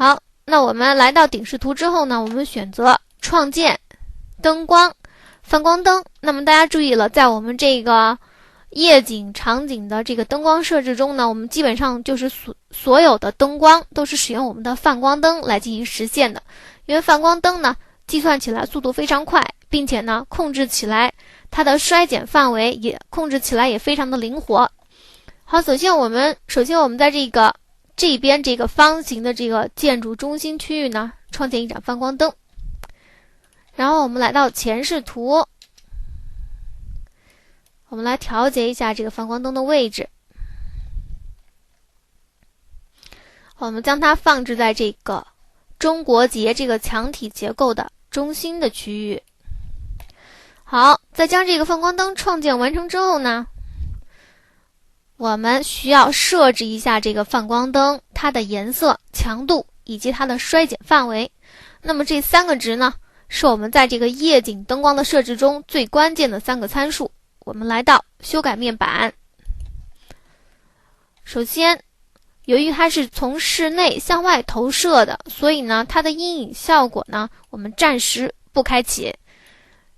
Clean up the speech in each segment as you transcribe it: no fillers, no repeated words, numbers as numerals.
好，那我们来到顶视图之后呢，我们选择创建灯光泛光灯。那么大家注意了，在我们这个夜景场景的这个灯光设置中呢，我们基本上就是所有的灯光都是使用我们的泛光灯来进行实现的。因为泛光灯呢计算起来速度非常快，并且呢控制起来它的衰减范围也控制起来也非常的灵活。好，首先我们在这边这个方形的这个建筑中心区域呢创建一盏泛光灯。然后我们来到前视图，我们来调节一下这个泛光灯的位置。我们将它放置在这个中国结这个墙体结构的中心的区域。好，在将这个泛光灯创建完成之后呢，我们需要设置一下这个泛光灯它的颜色、强度以及它的衰减范围。那么这3个值呢，是我们在这个夜景灯光的设置中最关键的3个参数。我们来到修改面板，首先由于它是从室内向外投射的，所以呢它的阴影效果呢我们暂时不开启。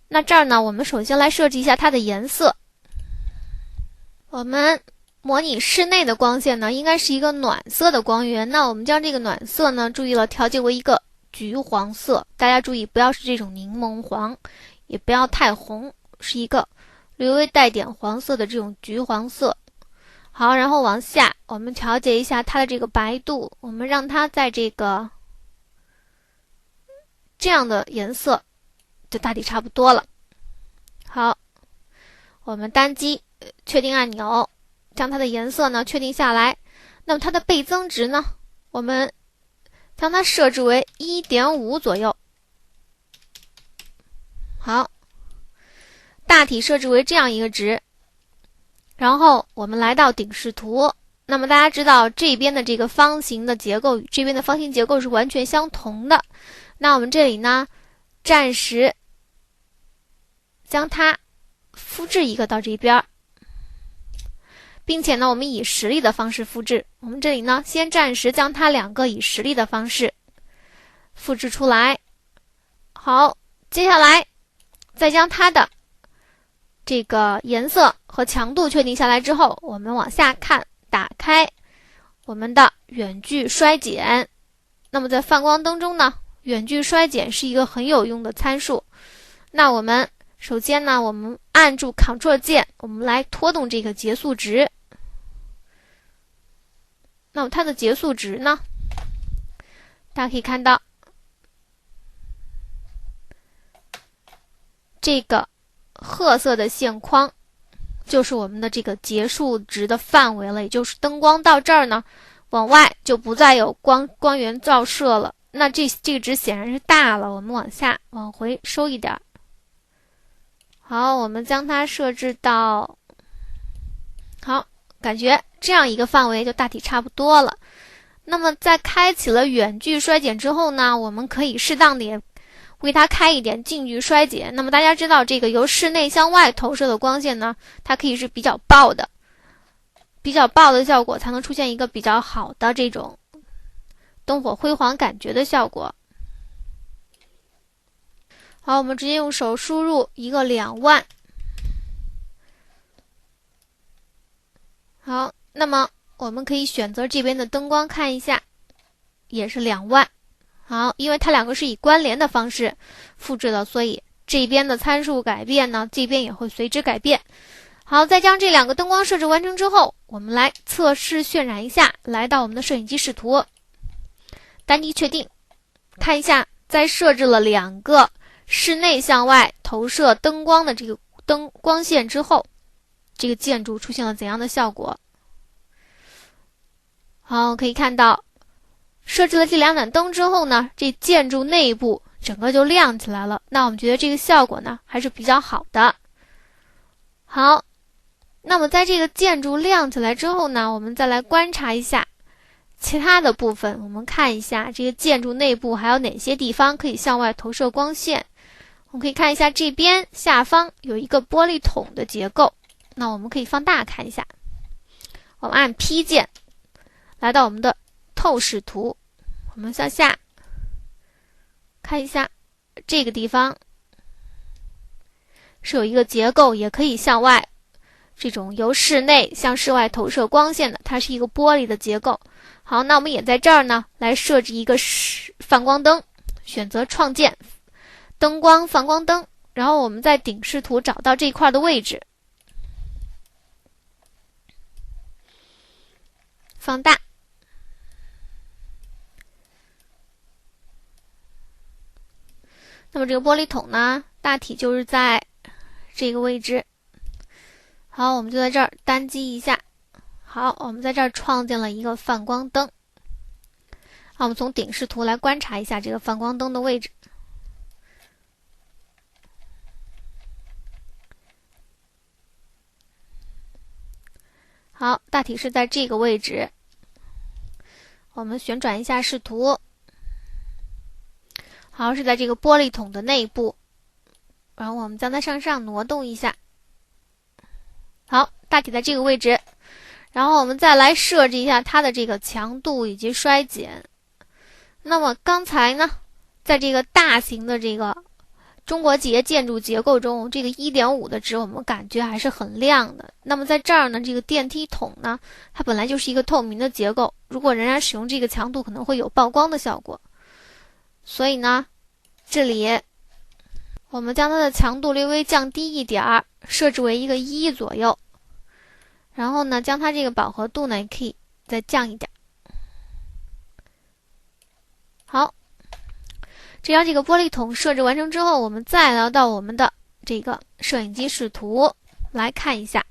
那这儿呢我们首先来设置一下它的颜色。我们模拟室内的光线呢应该是一个暖色的光源，那我们将这个暖色呢注意了调节为一个橘黄色，大家注意不要是这种柠檬黄，也不要太红，是一个略微带点黄色的这种橘黄色。好，然后往下我们调节一下它的这个白度，我们让它在这个这样的颜色就大体差不多了。好，我们单击确定按钮，将它的颜色呢确定下来。那么它的倍增值呢，我们将它设置为 1.5 左右。好，大体设置为这样一个值。然后我们来到顶视图，那么大家知道这边的这个方形的结构与这边的方形结构是完全相同的。那我们这里呢暂时将它复制一个到这边，并且呢我们以实例的方式复制。我们这里呢先暂时将它2个以实例的方式复制出来。好，接下来再将它的这个颜色和强度确定下来之后，我们往下看，打开我们的远距衰减。那么在泛光灯中呢，远距衰减是一个很有用的参数。那我们首先呢，我们按住 Ctrl 键，我们来拖动这个结束值。那么它的结束值呢，大家可以看到这个褐色的线框就是我们的这个结束值的范围了，也就是灯光到这儿呢，往外就不再有光源照射了。那这个值显然是大了，我们往回收一点。好，我们将它设置到，好，感觉这样一个范围就大体差不多了。那么在开启了远距衰减之后呢，我们可以适当的也为它开一点近距衰减。那么大家知道这个由室内向外投射的光线呢，它可以是比较爆的效果，才能出现一个比较好的这种灯火辉煌感觉的效果。好，我们直接用手输入一个2万。好，那么我们可以选择这边的灯光看一下，也是2万。好，因为它2个是以关联的方式复制的，所以这边的参数改变呢，这边也会随之改变。好，在将这2个灯光设置完成之后，我们来测试渲染一下，来到我们的摄影机视图，单击确定，看一下在设置了2个室内向外投射灯光的这个光线之后，这个建筑出现了怎样的效果。好，可以看到设置了这2盏灯之后呢，这建筑内部整个就亮起来了。那我们觉得这个效果呢还是比较好的。好，那么在这个建筑亮起来之后呢，我们再来观察一下其他的部分。我们看一下这个建筑内部还有哪些地方可以向外投射光线。我们可以看一下这边下方有一个玻璃桶的结构，那我们可以放大看一下。我们按 P 键来到我们的透视图，我们向下看一下，这个地方是有一个结构，也可以向外，这种由室内向室外投射光线的，它是一个玻璃的结构。好，那我们也在这儿呢来设置一个泛光灯，选择创建灯光泛光灯，然后我们在顶视图找到这块的位置，放大，那么这个玻璃筒呢，大体就是在这个位置。好，我们就在这儿单击一下。好，我们在这儿创建了一个泛光灯。好，我们从顶视图来观察一下这个泛光灯的位置。好，大体是在这个位置。我们旋转一下视图。好，是在这个玻璃筒的内部，然后我们将它向上挪动一下。好，大体在这个位置。然后我们再来设置一下它的这个强度以及衰减。那么刚才呢，在这个大型的这个中国结建筑结构中，这个 1.5 的值我们感觉还是很亮的。那么在这儿呢，这个电梯筒呢，它本来就是一个透明的结构，如果仍然使用这个强度，可能会有曝光的效果。所以呢，这里我们将它的强度略微降低一点儿，设置为一个1左右。然后呢，将它这个饱和度呢，也可以再降一点。好，这样这个玻璃筒设置完成之后，我们再来到我们的这个摄影机视图来看一下。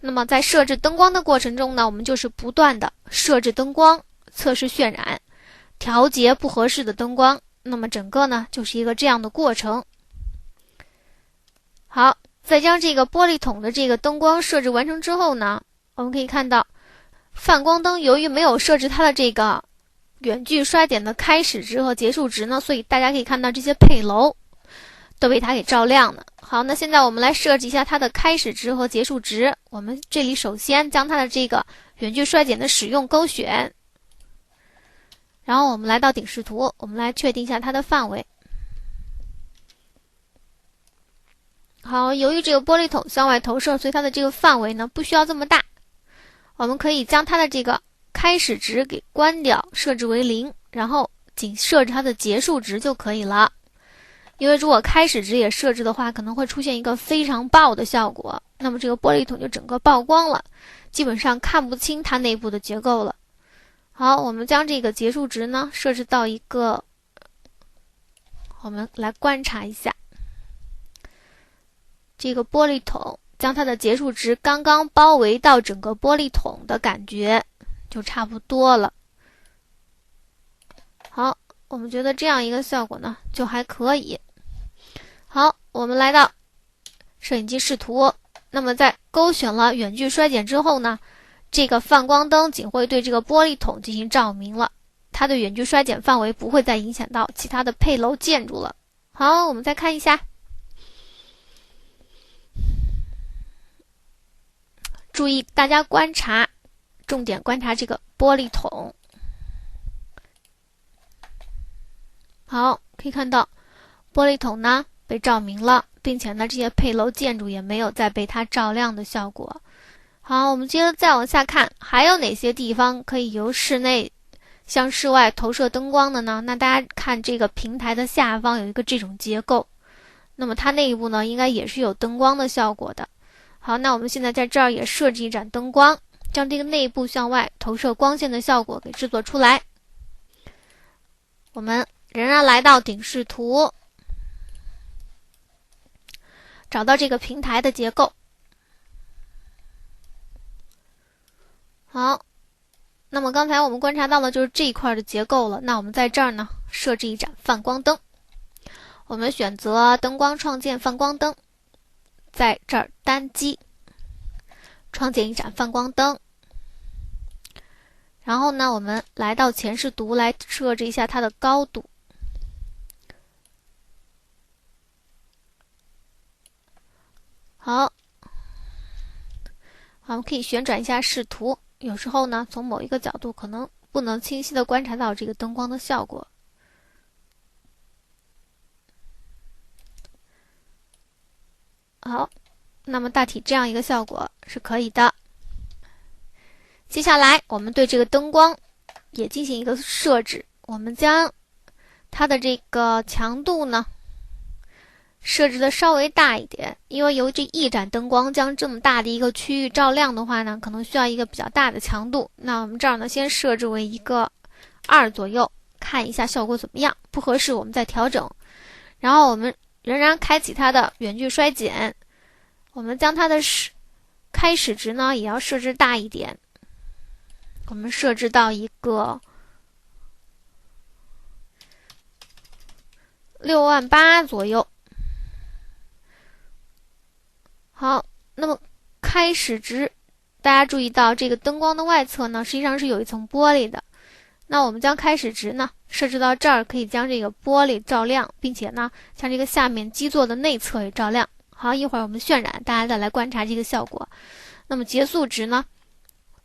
那么在设置灯光的过程中呢，我们就是不断的设置灯光，测试渲染，调节不合适的灯光。那么整个呢，就是一个这样的过程。好，在将这个玻璃筒的这个灯光设置完成之后呢，我们可以看到泛光灯由于没有设置它的这个远距衰减的开始值和结束值呢，所以大家可以看到这些配楼都被它给照亮了。好，那现在我们来设置一下它的开始值和结束值。我们这里首先将它的这个远距衰减的使用勾选，然后我们来到顶视图，我们来确定一下它的范围。好，由于这个玻璃筒向外投射，所以它的这个范围呢不需要这么大。我们可以将它的这个开始值给关掉，设置为0，然后仅设置它的结束值就可以了。因为如果开始值也设置的话，可能会出现一个非常爆的效果，那么这个玻璃筒就整个曝光了，基本上看不清它内部的结构了。好，我们将这个结束值呢设置到一个，我们来观察一下这个玻璃筒，将它的结束值刚刚包围到整个玻璃筒的感觉就差不多了。好，我们觉得这样一个效果呢就还可以。好，我们来到摄影机视图，那么在勾选了远距衰减之后呢，这个泛光灯仅会对这个玻璃筒进行照明了，它的远距衰减范围不会再影响到其他的配楼建筑了。好，我们再看一下，注意大家观察，重点观察这个玻璃筒。好，可以看到玻璃筒呢被照明了，并且呢这些配楼建筑也没有再被它照亮的效果。好，我们接着再往下看，还有哪些地方可以由室内向室外投射灯光的呢？那大家看这个平台的下方有一个这种结构，那么它内部呢应该也是有灯光的效果的。好，那我们现在在这儿也设置一盏灯光，将这个内部向外投射光线的效果给制作出来。我们仍然来到顶视图，找到这个平台的结构。好，那么刚才我们观察到的就是这一块的结构了。那我们在这儿呢设置一盏泛光灯，我们选择灯光创建泛光灯，在这儿单击创建一盏泛光灯。然后呢，我们来到前视图来设置一下它的高度。好，我们可以旋转一下视图，有时候呢从某一个角度可能不能清晰的观察到这个灯光的效果。好，那么大体这样一个效果是可以的。接下来我们对这个灯光也进行一个设置，我们将它的这个强度呢设置的稍微大一点，因为由这一盏灯光将这么大的一个区域照亮的话呢，可能需要一个比较大的强度。那我们这儿呢，先设置为一个2左右，看一下效果怎么样，不合适我们再调整。然后我们仍然开启它的远距衰减，我们将它的开始值呢也要设置大一点，我们设置到一个68000左右。好，那么开始值，大家注意到这个灯光的外侧呢，实际上是有一层玻璃的。那我们将开始值呢设置到这儿，可以将这个玻璃照亮，并且呢将这个下面基座的内侧也照亮。好，一会儿我们渲染，大家再来观察这个效果。那么结束值呢，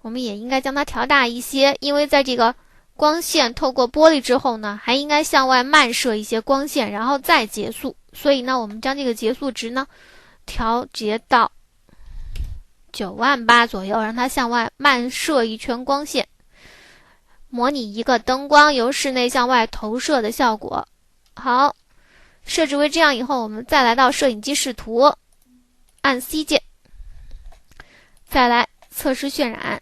我们也应该将它调大一些，因为在这个光线透过玻璃之后呢，还应该向外漫射一些光线，然后再结束。所以呢，我们将这个结束值呢调节到98000左右，让它向外漫射一圈光线，模拟一个灯光由室内向外投射的效果。好，设置为这样以后，我们再来到摄影机视图，按 C 键，再来测试渲染，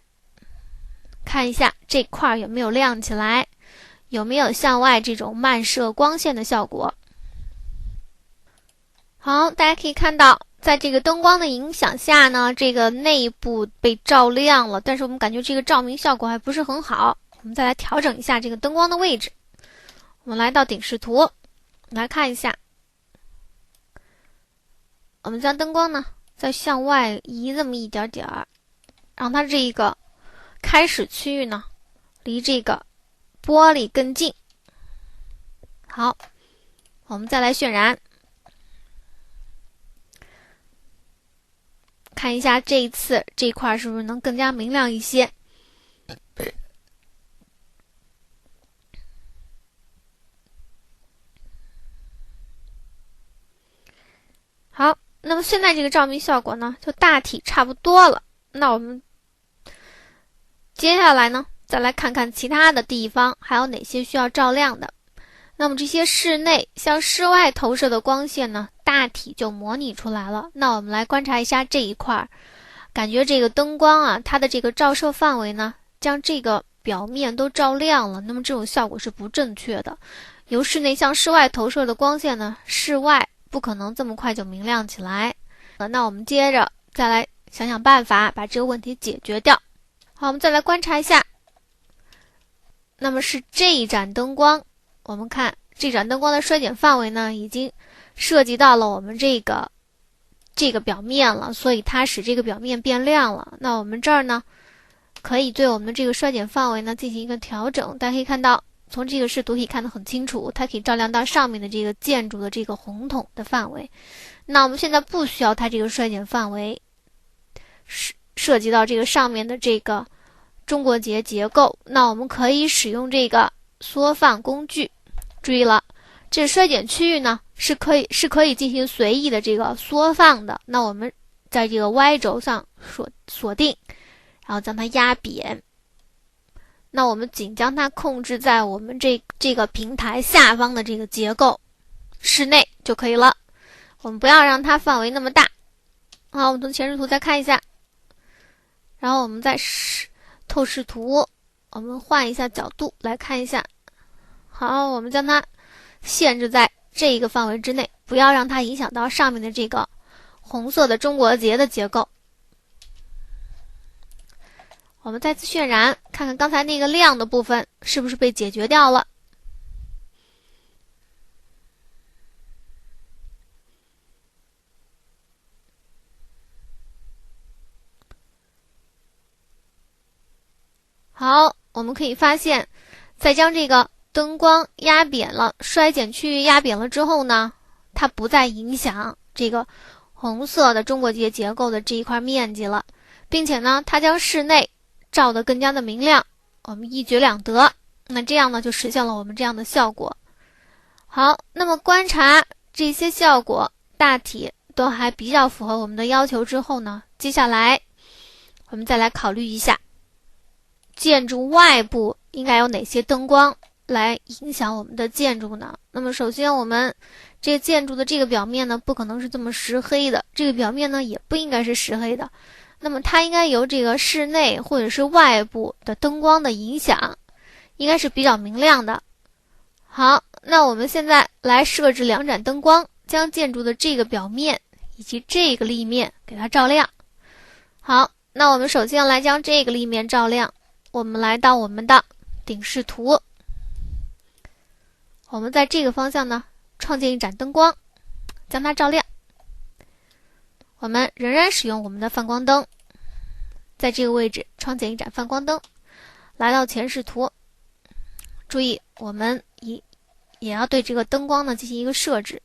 看一下这块有没有亮起来，有没有向外这种漫射光线的效果。好，大家可以看到，在这个灯光的影响下呢，这个内部被照亮了，但是我们感觉这个照明效果还不是很好。我们再来调整一下这个灯光的位置。我们来到顶视图，来看一下，我们将灯光呢再向外移这么一点点，让它这个开始区域呢离这个玻璃更近。好，我们再来渲染，看一下这一次这一块是不是能更加明亮一些。好，那么现在这个照明效果呢就大体差不多了。那我们接下来呢再来看看其他的地方还有哪些需要照亮的。那么这些室内向室外投射的光线呢大体就模拟出来了。那我们来观察一下这一块，感觉这个灯光啊，它的这个照射范围呢将这个表面都照亮了，那么这种效果是不正确的。由室内向室外投射的光线呢，室外不可能这么快就明亮起来。那我们接着再来想想办法把这个问题解决掉。好，我们再来观察一下，那么是这一盏灯光，我们看这盏灯光的衰减范围呢已经涉及到了我们这个表面了，所以它使这个表面变亮了。那我们这儿呢可以对我们的这个衰减范围呢进行一个调整。大家可以看到，从这个视图可以看得很清楚，它可以照亮到上面的这个建筑的这个红筒的范围。那我们现在不需要它这个衰减范围涉及到这个上面的这个中国结结构，那我们可以使用这个缩放工具。注意了，这衰减区域呢是可以进行随意的这个缩放的。那我们在这个 Y 轴上锁定，然后将它压扁。那我们仅将它控制在我们这个平台下方的这个结构室内就可以了，我们不要让它范围那么大。好，我们从前视图再看一下，然后我们再透视图，我们换一下角度来看一下。好，我们将它限制在这一个范围之内，不要让它影响到上面的这个红色的中国结的结构。我们再次渲染，看看刚才那个亮的部分是不是被解决掉了。好，我们可以发现，在将这个灯光压扁了，衰减区域压扁了之后呢，它不再影响这个红色的中国结结构的这一块面积了，并且呢，它将室内照得更加的明亮。我们一举两得。那这样呢，就实现了我们这样的效果。好，那么观察这些效果大体都还比较符合我们的要求之后呢，接下来我们再来考虑一下建筑外部应该有哪些灯光来影响我们的建筑呢？那么首先我们这个建筑的这个表面呢，不可能是这么实黑的，这个表面呢也不应该是实黑的，那么它应该由这个室内或者是外部的灯光的影响，应该是比较明亮的。好，那我们现在来设置2盏灯光，将建筑的这个表面以及这个立面给它照亮。好，那我们首先来将这个立面照亮，我们来到我们的顶视图，我们在这个方向呢创建一盏灯光，将它照亮。我们仍然使用我们的泛光灯，在这个位置创建一盏泛光灯，来到前视图，注意我们也要对这个灯光呢进行一个设置。